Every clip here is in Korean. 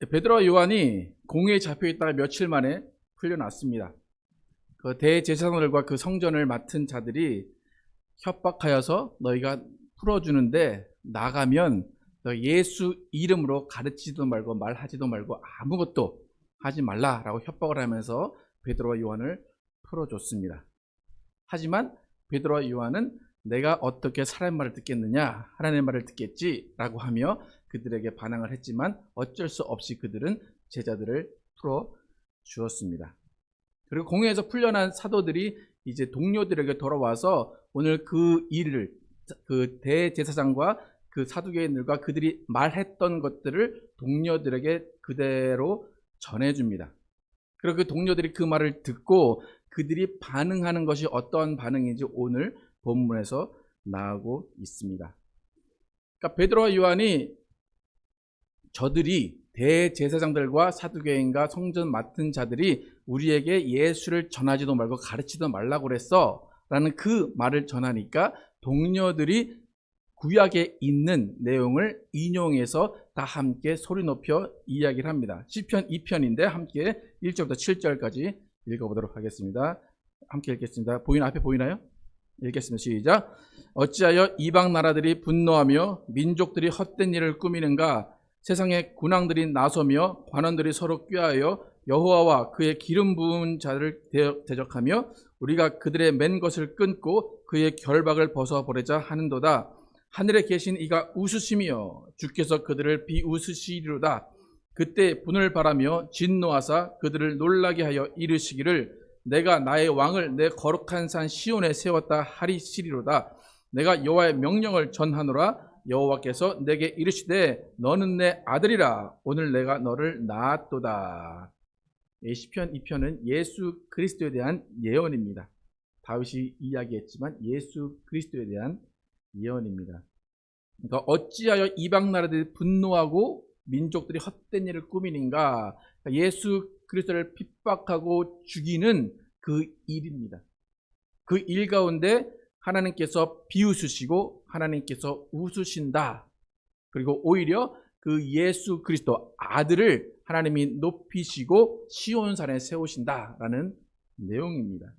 베드로와 요한이 공회에 잡혀 있다가 며칠 만에 풀려났습니다. 그 대제사장들과 그 성전을 맡은 자들이 협박하여서 너희가 풀어주는데 나가면 너 예수 이름으로 가르치지도 말고 말하지도 말고 아무것도 하지 말라라고 협박을 하면서 베드로와 요한을 풀어줬습니다. 하지만 베드로와 요한은 내가 어떻게 사람의 말을 듣겠느냐, 하나님의 말을 듣겠지라고 하며 그들에게 반항을 했지만 어쩔 수 없이 그들은 제자들을 풀어주었습니다. 그리고 공회에서 풀려난 사도들이 이제 동료들에게 돌아와서 오늘 그 일을, 그 대제사장과 그 사두개인들과 그들이 말했던 것들을 동료들에게 그대로 전해줍니다. 그리고 그 동료들이 그 말을 듣고 그들이 반응하는 것이 어떤 반응인지 오늘 본문에서 나오고 있습니다. 그러니까 베드로와 요한이 저들이 대제사장들과 사두개인과 성전 맡은 자들이 우리에게 예수를 전하지도 말고 가르치지도 말라고 그랬어 라는 그 말을 전하니까 동료들이 구약에 있는 내용을 인용해서 다 함께 소리 높여 이야기를 합니다. 시편 2편인데 함께 1절부터 7절까지 읽어보도록 하겠습니다. 함께 읽겠습니다. 앞에 보이나요? 읽겠습니다. 시작. 어찌하여 이방 나라들이 분노하며 민족들이 헛된 일을 꾸미는가? 세상의 군왕들이 나서며 관원들이 서로 꾀하여 여호와와 그의 기름 부은 자를 대적하며 우리가 그들의 맨 것을 끊고 그의 결박을 벗어버리자 하는도다. 하늘에 계신 이가 웃으시며 주께서 그들을 비웃으시리로다. 그때 분을 바라며 진노하사 그들을 놀라게 하여 이르시기를 내가 나의 왕을 내 거룩한 산 시온에 세웠다 하리시리로다. 내가 여호와의 명령을 전하노라. 여호와께서 내게 이르시되 너는 내 아들이라. 오늘 내가 너를 낳았도다. 시편 2편은 예수 그리스도에 대한 예언입니다. 다윗이 이야기했지만 예수 그리스도에 대한 예언입니다. 그러니까 어찌하여 이방 나라들이 분노하고 민족들이 헛된 일을 꾸미는가? 그러니까 예수 그리스도를 핍박하고 죽이는 그 일입니다. 그 일 가운데 하나님께서 비웃으시고 하나님께서 웃으신다. 그리고 오히려 그 예수 그리스도 아들을 하나님이 높이시고 시온산에 세우신다라는 내용입니다.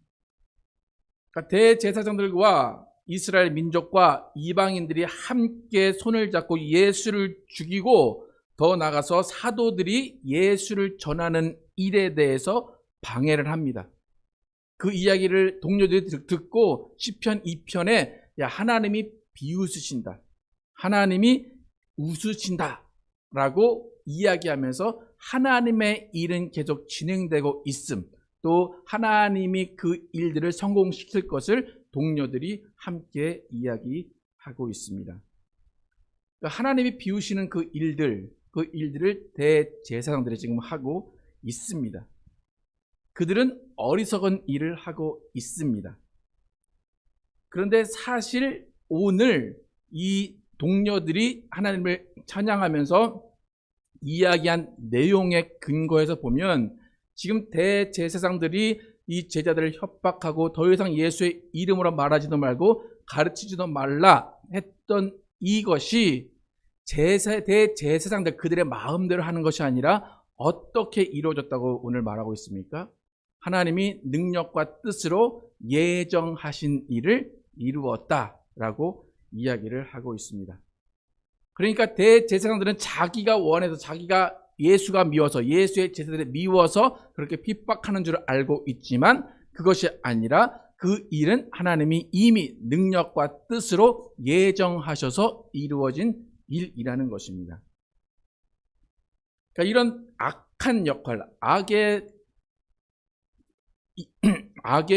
그러니까 대제사장들과 이스라엘 민족과 이방인들이 함께 손을 잡고 예수를 죽이고 더 나아가서 사도들이 예수를 전하는 일에 대해서 방해를 합니다. 그 이야기를 동료들이 듣고 시편 2편에 야, 하나님이 비웃으신다. 하나님이 웃으신다. 라고 이야기하면서 하나님의 일은 계속 진행되고 있음. 또 하나님이 그 일들을 성공시킬 것을 동료들이 함께 이야기하고 있습니다. 그러니까 하나님이 비우시는 그 일들을 대제사장들이 지금 하고 있습니다. 그들은 어리석은 일을 하고 있습니다. 그런데 사실 오늘 이 동료들이 하나님을 찬양하면서 이야기한 내용의 근거에서 보면 지금 대제사장들이 이 제자들을 협박하고 더 이상 예수의 이름으로 말하지도 말고 가르치지도 말라 했던 이것이 대제사장들 그들의 마음대로 하는 것이 아니라 어떻게 이루어졌다고 오늘 말하고 있습니까? 하나님이 능력과 뜻으로 예정하신 일을 이루었다라고 이야기를 하고 있습니다. 그러니까 대제사장들은 자기가 원해서 자기가 예수가 미워서 예수의 제자들이 미워서 그렇게 핍박하는 줄 알고 있지만 그것이 아니라 그 일은 하나님이 이미 능력과 뜻으로 예정하셔서 이루어진 일이라는 것입니다. 그러니까 이런 악한 역할, 악의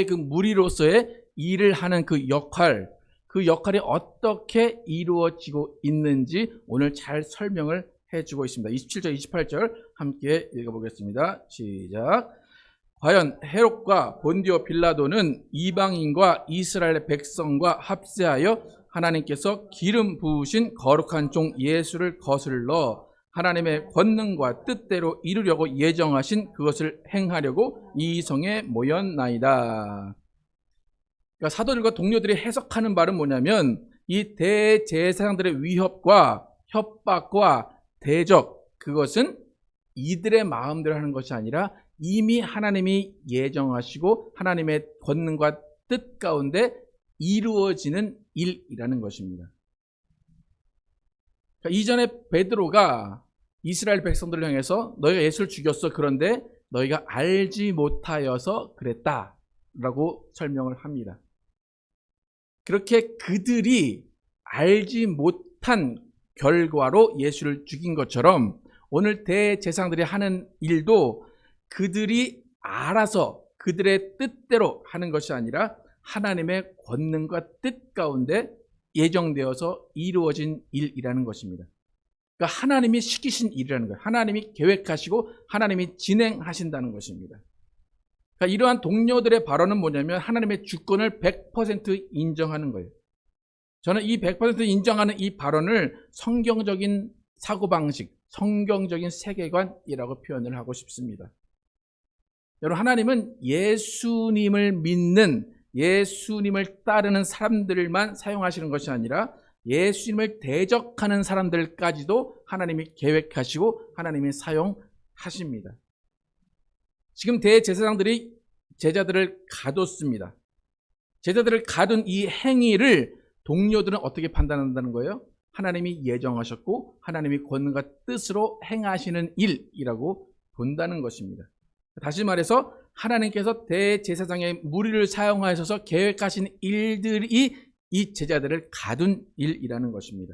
그 무리로서의 일을 하는 그 역할이 어떻게 이루어지고 있는지 오늘 잘 설명을 해주고 있습니다. 27절, 28절 함께 읽어보겠습니다. 시작. 과연 헤롯과 본디오 빌라도는 이방인과 이스라엘 백성과 합세하여 하나님께서 기름 부으신 거룩한 종 예수를 거슬러 하나님의 권능과 뜻대로 이루려고 예정하신 그것을 행하려고 이 성에 모였나이다. 그러니까 사도들과 동료들이 해석하는 말은 뭐냐면 이 대제사장들의 위협과 협박과 대적, 그것은 이들의 마음대로 하는 것이 아니라 이미 하나님이 예정하시고 하나님의 권능과 뜻 가운데 이루어지는 일이라는 것입니다. 그러니까 이전에 베드로가 이스라엘 백성들을 향해서 너희가 예수를 죽였어. 그런데 너희가 알지 못하여서 그랬다 라고 설명을 합니다. 그렇게 그들이 알지 못한 결과로 예수를 죽인 것처럼 오늘 대제사장들이 하는 일도 그들이 알아서 그들의 뜻대로 하는 것이 아니라 하나님의 권능과 뜻 가운데 예정되어서 이루어진 일이라는 것입니다. 그러니까 하나님이 시키신 일이라는 거예요. 하나님이 계획하시고 하나님이 진행하신다는 것입니다. 그러니까 이러한 동료들의 발언은 뭐냐면 하나님의 주권을 100% 인정하는 거예요. 저는 이 100% 인정하는 이 발언을 성경적인 사고방식, 성경적인 세계관이라고 표현을 하고 싶습니다. 여러분, 하나님은 예수님을 믿는, 예수님을 따르는 사람들만 사용하시는 것이 아니라 예수님을 대적하는 사람들까지도 하나님이 계획하시고 하나님이 사용하십니다. 지금 대제사장들이 제자들을 가뒀습니다. 제자들을 가둔 이 행위를 동료들은 어떻게 판단한다는 거예요? 하나님이 예정하셨고 하나님이 권능과 뜻으로 행하시는 일이라고 본다는 것입니다. 다시 말해서 하나님께서 대제사장의 무리를 사용하셔서 계획하신 일들이 이 제자들을 가둔 일이라는 것입니다.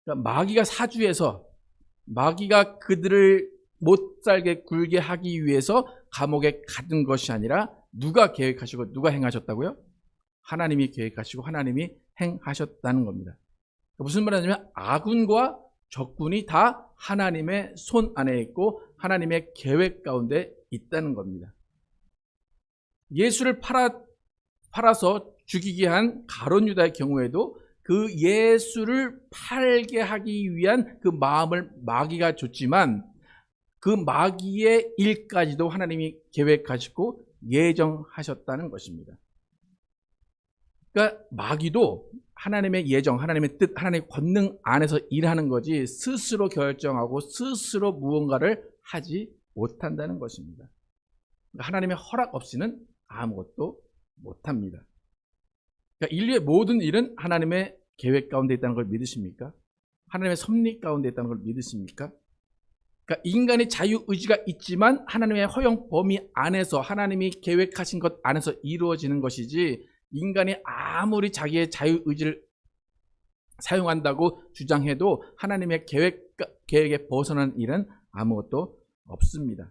그러니까 마귀가 사주해서 마귀가 그들을 못 살게 굴게 하기 위해서 감옥에 가둔 것이 아니라 누가 계획하시고 누가 행하셨다고요? 하나님이 계획하시고 하나님이 행하셨다는 겁니다. 무슨 말이냐면 아군과 적군이 다 하나님의 손 안에 있고 하나님의 계획 가운데 있다는 겁니다. 예수를 팔아서 죽이게 한 가룟 유다의 경우에도 그 예수를 팔게 하기 위한 그 마음을 마귀가 줬지만 그 마귀의 일까지도 하나님이 계획하시고 예정하셨다는 것입니다. 그러니까 마귀도 하나님의 예정, 하나님의 뜻, 하나님의 권능 안에서 일하는 거지 스스로 결정하고 스스로 무언가를 하지 못한다는 것입니다. 그러니까 하나님의 허락 없이는 아무것도 못합니다. 그러니까 인류의 모든 일은 하나님의 계획 가운데 있다는 걸 믿으십니까? 하나님의 섭리 가운데 있다는 걸 믿으십니까? 그러니까 인간의 자유의지가 있지만 하나님의 허용 범위 안에서 하나님이 계획하신 것 안에서 이루어지는 것이지 인간이 아무리 자기의 자유의지를 사용한다고 주장해도 하나님의 계획에 벗어난 일은 아무것도 없습니다.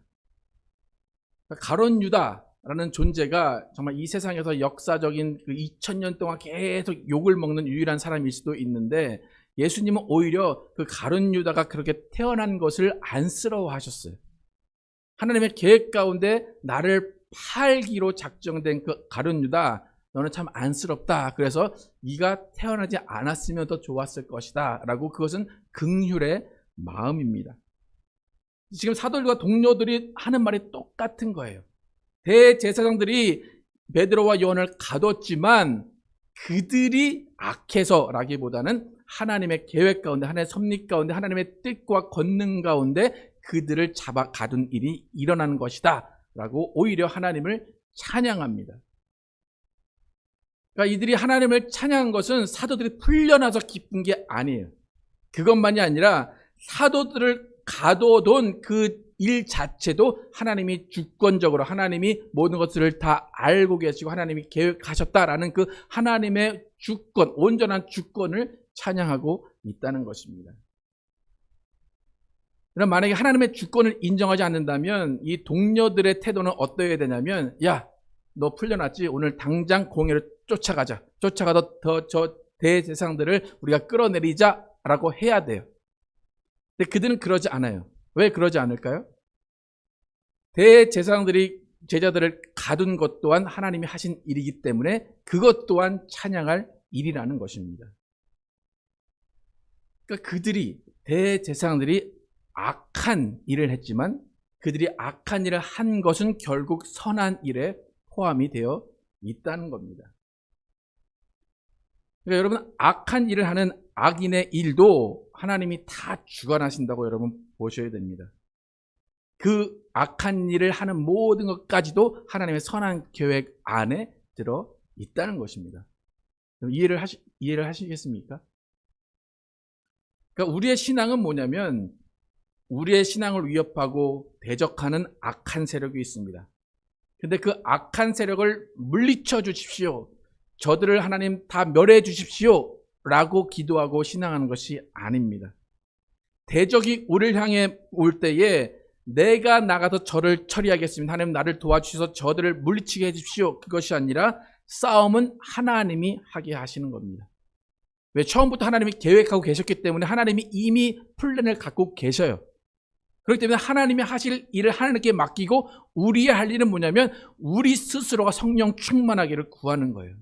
그러니까 가룟 유다라는 존재가 정말 이 세상에서 역사적인 그 2000년 동안 계속 욕을 먹는 유일한 사람일 수도 있는데 예수님은 오히려 그 가룟 유다가 그렇게 태어난 것을 안쓰러워하셨어요. 하나님의 계획 가운데 나를 팔기로 작정된 그 가룟 유다, 너는 참 안쓰럽다. 그래서 네가 태어나지 않았으면 더 좋았을 것이다 라고 그것은 긍휼의 마음입니다. 지금 사도들과 동료들이 하는 말이 똑같은 거예요. 대제사장들이 베드로와 요한을 가뒀지만 그들이 악해서라기보다는 하나님의 계획 가운데, 하나님의 섭리 가운데, 하나님의 뜻과 권능 가운데 그들을 잡아 가둔 일이 일어난 것이다 라고 오히려 하나님을 찬양합니다. 그러니까 이들이 하나님을 찬양한 것은 사도들이 풀려나서 기쁜 게 아니에요. 그것만이 아니라 사도들을 가둬둔 그 일 자체도 하나님이 주권적으로 하나님이 모든 것들을 다 알고 계시고 하나님이 계획하셨다라는 그 하나님의 주권, 온전한 주권을 찬양하고 있다는 것입니다. 그럼 만약에 하나님의 주권을 인정하지 않는다면 이 동료들의 태도는 어떠해야 되냐면, 야, 너 풀려났지? 오늘 당장 공회를 쫓아가자. 쫓아가서 저 대제사장들을 우리가 끌어내리자라고 해야 돼요. 근데 그들은 그러지 않아요. 왜 그러지 않을까요? 대제사장들이 제자들을 가둔 것 또한 하나님이 하신 일이기 때문에 그것 또한 찬양할 일이라는 것입니다. 그러니까 그들이, 대제사장들이 악한 일을 했지만 그들이 악한 일을 한 것은 결국 선한 일에 포함이 되어 있다는 겁니다. 그러니까 여러분, 악한 일을 하는 악인의 일도 하나님이 다 주관하신다고 여러분 보셔야 됩니다. 그 악한 일을 하는 모든 것까지도 하나님의 선한 계획 안에 들어 있다는 것입니다. 이해를 하시겠습니까? 그러니까 우리의 신앙은 뭐냐면 우리의 신앙을 위협하고 대적하는 악한 세력이 있습니다. 근데 그 악한 세력을 물리쳐 주십시오. 저들을 하나님 다 멸해 주십시오. 라고 기도하고 신앙하는 것이 아닙니다. 대적이 우리를 향해 올 때에 내가 나가서 저를 처리하겠습니다. 하나님 나를 도와주셔서 저들을 물리치게 해주십시오. 그것이 아니라 싸움은 하나님이 하게 하시는 겁니다. 왜? 처음부터 하나님이 계획하고 계셨기 때문에 하나님이 이미 플랜을 갖고 계셔요. 그렇기 때문에 하나님이 하실 일을 하나님께 맡기고 우리의 할 일은 뭐냐면 우리 스스로가 성령 충만하기를 구하는 거예요.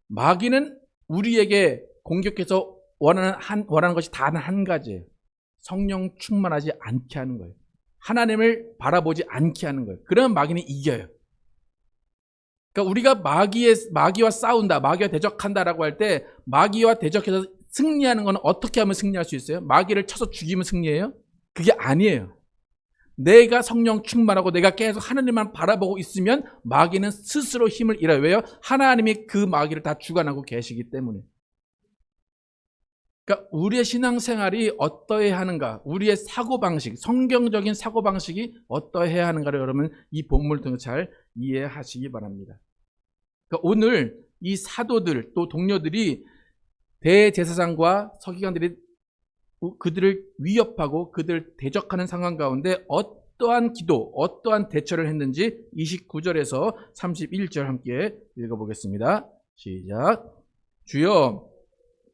마귀는 우리에게 공격해서 원하는 것이 단 한 가지예요. 성령 충만하지 않게 하는 거예요. 하나님을 바라보지 않게 하는 거예요. 그러면 마귀는 이겨요. 그러니까 우리가 마귀와 싸운다, 마귀와 대적한다라고 할 때 마귀와 대적해서 승리하는 건 어떻게 하면 승리할 수 있어요? 마귀를 쳐서 죽이면 승리해요? 그게 아니에요. 내가 성령 충만하고 내가 계속 하나님만 바라보고 있으면 마귀는 스스로 힘을 잃어요. 왜요? 하나님이 그 마귀를 다 주관하고 계시기 때문에. 그러니까 우리의 신앙생활이 어떠해야 하는가, 우리의 사고방식, 성경적인 사고방식이 어떠해야 하는가를 여러분 이 본문을 통해서 잘 이해하시기 바랍니다. 그러니까 오늘 이 사도들 또 동료들이 대제사장과 서기관들이 그들을 위협하고 그들을 대적하는 상황 가운데 어떠한 기도, 어떠한 대처를 했는지 29절에서 31절 함께 읽어보겠습니다. 시작. 주여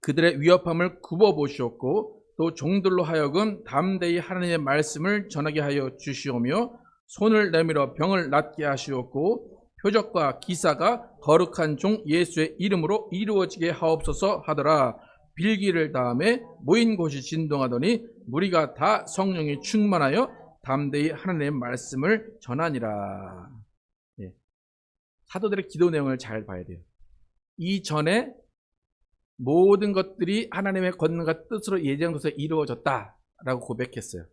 그들의 위협함을 굽어보시옵고 또 종들로 하여금 담대히 하나님의 말씀을 전하게 하여 주시오며 손을 내밀어 병을 낫게 하시옵고 표적과 기사가 거룩한 종 예수의 이름으로 이루어지게 하옵소서 하더라. 빌기를 다음에 모인 곳이 진동하더니 무리가 다 성령이 충만하여 담대히 하나님의 말씀을 전하니라. 예. 사도들의 기도 내용을 잘 봐야 돼요. 이전에 모든 것들이 하나님의 권능과 뜻으로 예정된 것에 이루어졌다라고 고백했어요.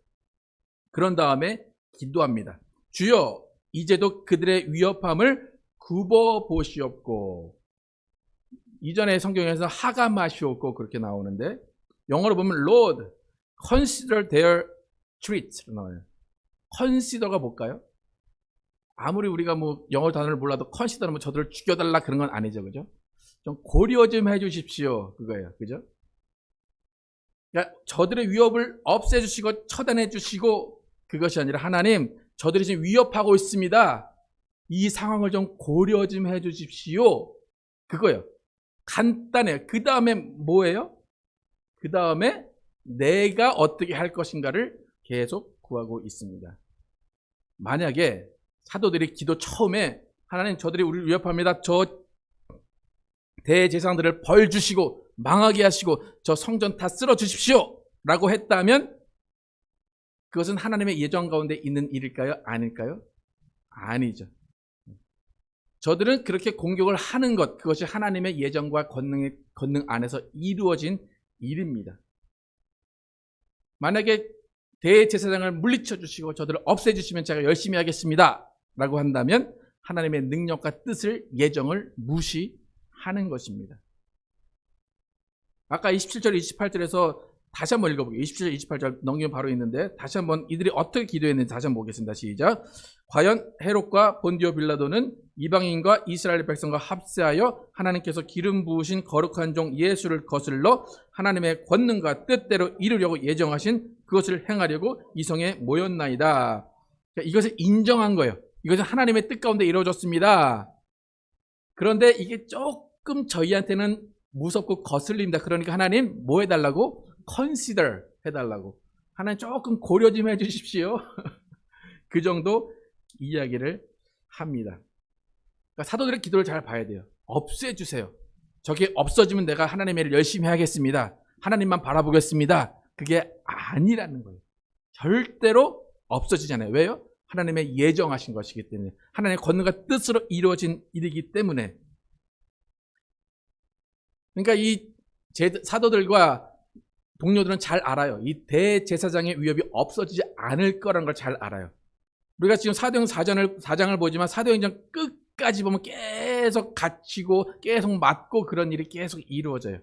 그런 다음에 기도합니다. 주여 이제도 그들의 위협함을 굽어보시옵고, 이전에 성경에서 하가마시옵고 그렇게 나오는데 영어로 보면 Lord, consider their treats 나와요. consider가 뭘까요? 아무리 우리가 뭐 영어 단어를 몰라도 consider면 저들을 죽여달라 그런 건 아니죠, 그죠? 좀 고려 좀 해주십시오, 그거예요, 그죠? 그러니까 저들의 위협을 없애주시고 처단해주시고, 그것이 아니라 하나님 저들이 지금 위협하고 있습니다. 이 상황을 좀 고려 좀 해주십시오. 그거예요. 간단해요. 그 다음에 뭐예요? 그 다음에 내가 어떻게 할 것인가를 계속 구하고 있습니다. 만약에 사도들이 기도 처음에 하나님 저들이 우리를 위협합니다. 저 대제사장들을 벌 주시고 망하게 하시고 저 성전 다 쓸어 주십시오 라고 했다면 그것은 하나님의 예정 가운데 있는 일일까요? 아닐까요? 아니죠. 저들은 그렇게 공격을 하는 것, 그것이 하나님의 예정과 권능 안에서 이루어진 일입니다. 만약에 대제사장을 물리쳐 주시고 저들을 없애주시면 제가 열심히 하겠습니다 라고 한다면 하나님의 능력과 뜻을, 예정을 무시하는 것입니다. 아까 27절, 28절에서 다시 한번 읽어볼게요. 27절, 28절 넘기면 바로 있는데 다시 한번 이들이 어떻게 기도했는지 다시 한번 보겠습니다. 시작. 과연 헤롯과 본디오 빌라도는 이방인과 이스라엘 백성과 합세하여 하나님께서 기름 부으신 거룩한 종 예수를 거슬러 하나님의 권능과 뜻대로 이루려고 예정하신 그것을 행하려고 이 성에 모였나이다. 이것을 인정한 거예요. 이것은 하나님의 뜻 가운데 이루어졌습니다. 그런데 이게 조금 저희한테는 무섭고 거슬립니다. 그러니까 하나님 뭐 해달라고? consider 해달라고. 하나님 조금 고려 좀 해주십시오. 그 정도 이야기를 합니다. 그러니까 사도들의 기도를 잘 봐야 돼요. 없애주세요. 저게 없어지면 내가 하나님의 일을 열심히 하겠습니다. 하나님만 바라보겠습니다. 그게 아니라는 거예요. 절대로 없어지잖아요. 왜요? 하나님의 예정하신 것이기 때문에, 하나님의 권능과 뜻으로 이루어진 일이기 때문에. 그러니까 이 사도들과 동료들은 잘 알아요. 이 대제사장의 위협이 없어지지 않을 거라는 걸 잘 알아요. 우리가 지금 사도행전 4장을 보지만 사도행전 끝까지 보면 계속 갇히고 계속 맞고 그런 일이 계속 이루어져요.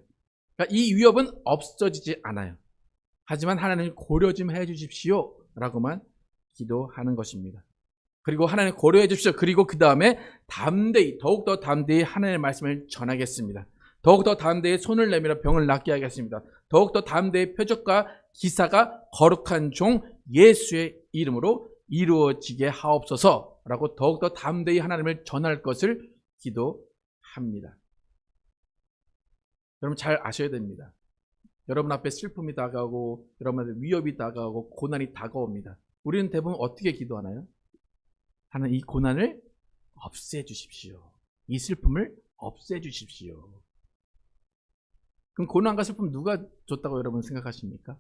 그러니까 이 위협은 없어지지 않아요. 하지만 하나님 고려 좀 해주십시오 라고만 기도하는 것입니다. 그리고 하나님 고려해 주십시오. 그리고 그 다음에 더욱더 담대히 하나님의 말씀을 전하겠습니다. 더욱더 담대히 손을 내밀어 병을 낫게 하겠습니다. 더욱더 담대히 표적과 기사가 거룩한 종 예수의 이름으로 이루어지게 하옵소서 라고 더욱더 담대히 하나님을 전할 것을 기도합니다. 여러분 잘 아셔야 됩니다. 여러분 앞에 슬픔이 다가오고 여러분 앞에 위협이 다가오고 고난이 다가옵니다. 우리는 대부분 어떻게 기도하나요? 하나님 이 고난을 없애주십시오. 이 슬픔을 없애주십시오. 그럼 고난과 슬픔 누가 줬다고 여러분 생각하십니까?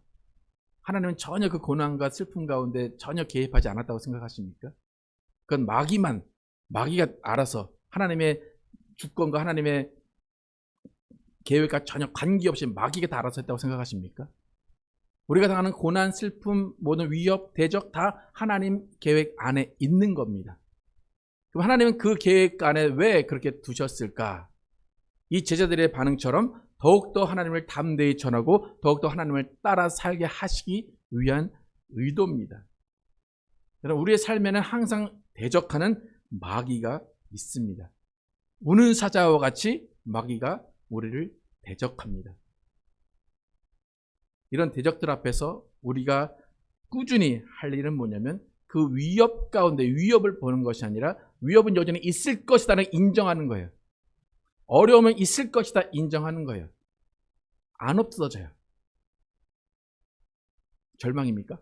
하나님은 전혀 그 고난과 슬픔 가운데 전혀 개입하지 않았다고 생각하십니까? 그건 마귀가 알아서 하나님의 주권과 하나님의 계획과 전혀 관계없이 마귀가 다 알아서 했다고 생각하십니까? 우리가 당하는 고난, 슬픔, 모든 위협, 대적 다 하나님 계획 안에 있는 겁니다. 그럼 하나님은 그 계획 안에 왜 그렇게 두셨을까? 이 제자들의 반응처럼 더욱더 하나님을 담대히 전하고 더욱더 하나님을 따라 살게 하시기 위한 의도입니다. 여러분 우리의 삶에는 항상 대적하는 마귀가 있습니다. 우는 사자와 같이 마귀가 우리를 대적합니다. 이런 대적들 앞에서 우리가 꾸준히 할 일은 뭐냐면 그 위협 가운데 위협을 보는 것이 아니라 위협은 여전히 있을 것이다를 인정하는 거예요. 어려움은 있을 것이다 인정하는 거예요. 안 없어져요. 절망입니까?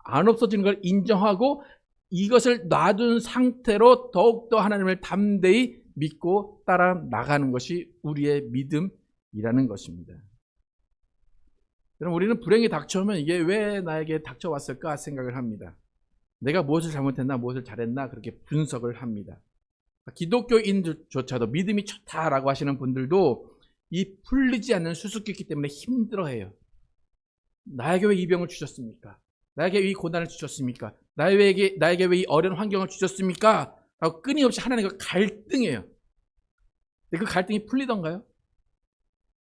안 없어지는 걸 인정하고 이것을 놔둔 상태로 더욱더 하나님을 담대히 믿고 따라 나가는 것이 우리의 믿음이라는 것입니다. 여러분 우리는 불행이 닥쳐오면 이게 왜 나에게 닥쳐왔을까 생각을 합니다. 내가 무엇을 잘못했나 무엇을 잘했나 그렇게 분석을 합니다. 기독교인조차도 믿음이 좋다라고 하시는 분들도 이 풀리지 않는 수수께끼 때문에 힘들어해요. 나에게 왜 이 병을 주셨습니까? 나에게 왜 이 고난을 주셨습니까? 나에게 왜 이 어려운 환경을 주셨습니까? 라고 끊임없이 하나님과 갈등해요. 근데 그 갈등이 풀리던가요?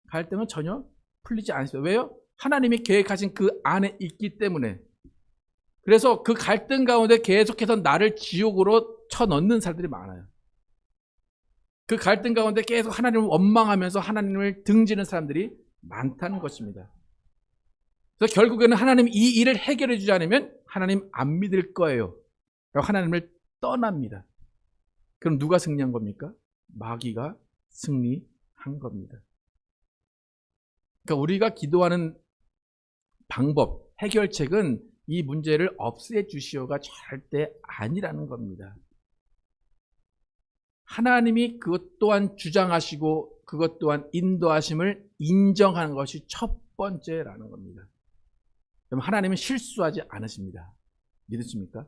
갈등은 전혀 풀리지 않습니다. 왜요? 하나님이 계획하신 그 안에 있기 때문에. 그래서 그 갈등 가운데 계속해서 나를 지옥으로 쳐넣는 사람들이 많아요. 그 갈등 가운데 계속 하나님을 원망하면서 하나님을 등지는 사람들이 많다는 것입니다. 그래서 결국에는 하나님 이 일을 해결해 주지 않으면 하나님 안 믿을 거예요. 하나님을 떠납니다. 그럼 누가 승리한 겁니까? 마귀가 승리한 겁니다. 그러니까 우리가 기도하는 방법, 해결책은 이 문제를 없애주시오가 절대 아니라는 겁니다. 하나님이 그것 또한 주장하시고 그것 또한 인도하심을 인정하는 것이 첫 번째라는 겁니다. 그럼 하나님은 실수하지 않으십니다. 믿으십니까?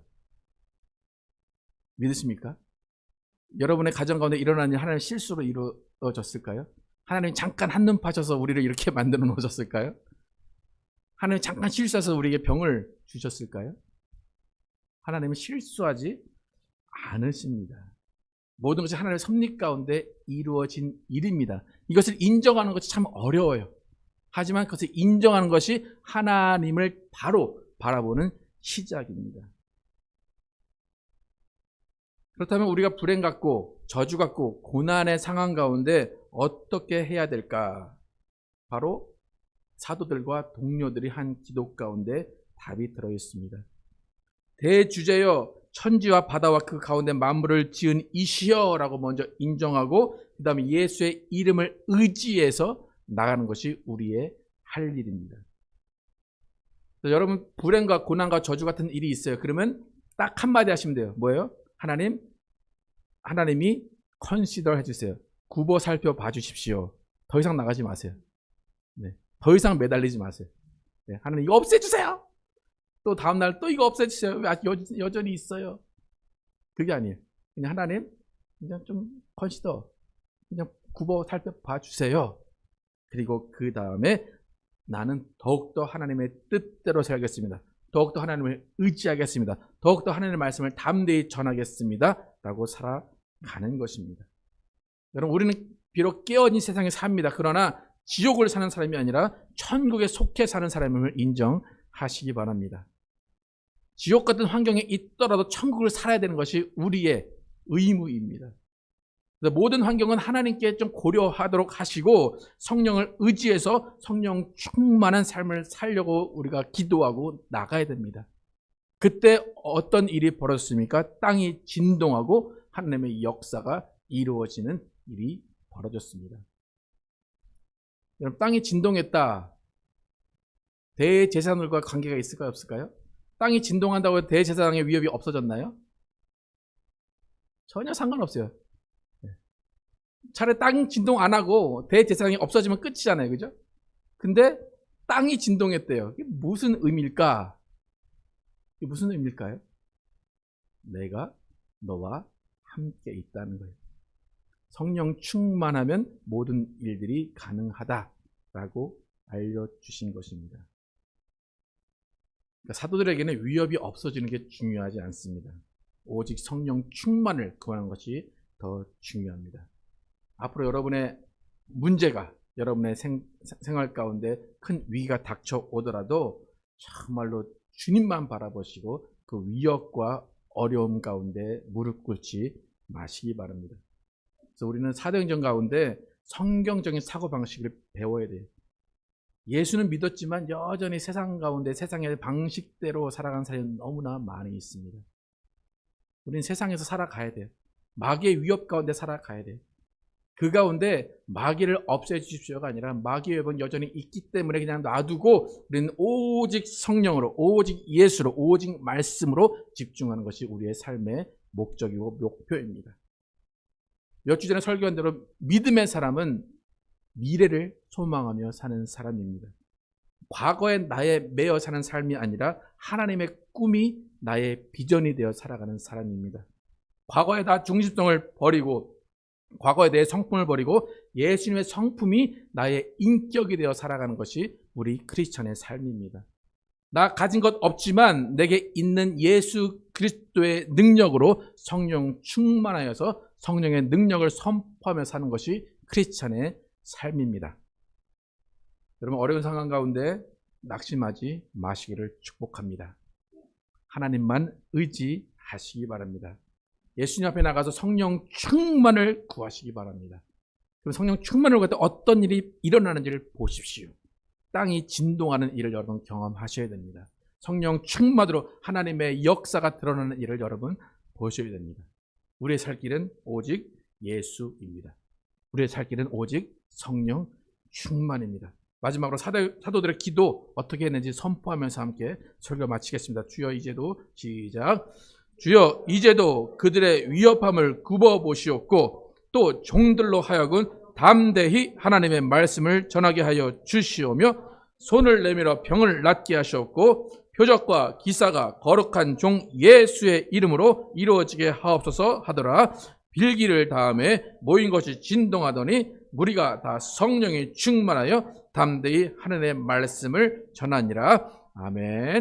믿으십니까? 여러분의 가정 가운데 일어난 일 하나님 실수로 이루어졌을까요? 하나님이 잠깐 한눈 파셔서 우리를 이렇게 만들어 놓으셨을까요? 하나님이 잠깐 실수해서 우리에게 병을 주셨을까요? 하나님은 실수하지 않으십니다. 모든 것이 하나님의 섭리 가운데 이루어진 일입니다. 이것을 인정하는 것이 참 어려워요. 하지만 그것을 인정하는 것이 하나님을 바로 바라보는 시작입니다. 그렇다면 우리가 불행 같고 저주 같고 고난의 상황 가운데 어떻게 해야 될까? 바로 사도들과 동료들이 한 기도 가운데 답이 들어있습니다. 대주제여 천지와 바다와 그 가운데 만물을 지은 이시여 라고 먼저 인정하고 그 다음에 예수의 이름을 의지해서 나가는 것이 우리의 할 일입니다. 여러분 불행과 고난과 저주 같은 일이 있어요. 그러면 딱 한마디 하시면 돼요. 뭐예요? 하나님이 컨시더 해주세요. 굽어 살펴봐 주십시오. 더 이상 나가지 마세요. 네. 더 이상 매달리지 마세요. 네. 하나님 이거 없애주세요. 또 다음날 또 이거 없애주세요. 왜 여전히 있어요? 그게 아니에요. 그냥 하나님 그냥 좀 컨시더 그냥 굽어 살펴봐 주세요. 그리고 그 다음에 나는 더욱더 하나님의 뜻대로 살겠습니다. 더욱더 하나님을 의지하겠습니다. 더욱더 하나님의 말씀을 담대히 전하겠습니다. 라고 살아가는 것입니다. 여러분, 우리는 비록 깨어진 세상에 삽니다. 그러나 지옥을 사는 사람이 아니라 천국에 속해 사는 사람임을 인정하시기 바랍니다. 지옥 같은 환경에 있더라도 천국을 살아야 되는 것이 우리의 의무입니다. 모든 환경은 하나님께 좀 고려하도록 하시고 성령을 의지해서 성령 충만한 삶을 살려고 우리가 기도하고 나가야 됩니다. 그때 어떤 일이 벌어졌습니까? 땅이 진동하고 하나님의 역사가 이루어지는 일이 벌어졌습니다. 여러분, 땅이 진동했다. 대제사장들과 관계가 있을까요? 없을까요? 땅이 진동한다고 대제사장의 위협이 없어졌나요? 전혀 상관없어요. 차라리 땅 진동 안 하고 대제사장이 없어지면 끝이잖아요. 그죠? 근데 땅이 진동했대요. 이게 무슨 의미일까? 이게 무슨 의미일까요? 내가 너와 함께 있다는 거예요. 성령 충만하면 모든 일들이 가능하다라고 알려주신 것입니다. 그러니까 사도들에게는 위협이 없어지는 게 중요하지 않습니다. 오직 성령 충만을 구하는 것이 더 중요합니다. 앞으로 여러분의 문제가 여러분의 생활 가운데 큰 위기가 닥쳐오더라도 정말로 주님만 바라보시고 그 위협과 어려움 가운데 무릎 꿇지 마시기 바랍니다. 그래서 우리는 사도행전 가운데 성경적인 사고방식을 배워야 돼요. 예수는 믿었지만 여전히 세상 가운데 세상의 방식대로 살아가는 사람이 너무나 많이 있습니다. 우리는 세상에서 살아가야 돼요. 마귀의 위협 가운데 살아가야 돼요. 그 가운데 마귀를 없애주십시오가 아니라 마귀의 위협은 여전히 있기 때문에 그냥 놔두고 우리는 오직 성령으로, 오직 예수로, 오직 말씀으로 집중하는 것이 우리의 삶의 목적이고 목표입니다. 몇 주 전에 설교한 대로 믿음의 사람은 미래를 소망하며 사는 사람입니다. 과거에 나에 매여 사는 삶이 아니라 하나님의 꿈이 나의 비전이 되어 살아가는 사람입니다. 과거에 다 중심성을 버리고 과거에 대해 성품을 버리고 예수님의 성품이 나의 인격이 되어 살아가는 것이 우리 크리스천의 삶입니다. 나 가진 것 없지만 내게 있는 예수 그리스도의 능력으로 성령 충만하여서 성령의 능력을 선포하며 사는 것이 크리스천의 삶입니다. 여러분, 어려운 상황 가운데 낙심하지 마시기를 축복합니다. 하나님만 의지하시기 바랍니다. 예수님 앞에 나가서 성령 충만을 구하시기 바랍니다. 그럼 성령 충만을 구할 때 어떤 일이 일어나는지를 보십시오. 땅이 진동하는 일을 여러분 경험하셔야 됩니다. 성령 충만으로 하나님의 역사가 드러나는 일을 여러분 보셔야 됩니다. 우리의 살 길은 오직 예수입니다. 우리의 살 길은 오직 성령 충만입니다. 마지막으로 사도들의 기도 어떻게 했는지 선포하면서 함께 설교 마치겠습니다. 주여 이제도 시작. 주여 이제도 그들의 위협함을 굽어보시옵고 또 종들로 하여금 담대히 하나님의 말씀을 전하게 하여 주시오며 손을 내밀어 병을 낫게 하시옵고 표적과 기사가 거룩한 종 예수의 이름으로 이루어지게 하옵소서 하더라. 빌기를 다음에 모인 것이 진동하더니 무리가 다 성령이 충만하여 담대히 하나님의 말씀을 전하니라. 아멘.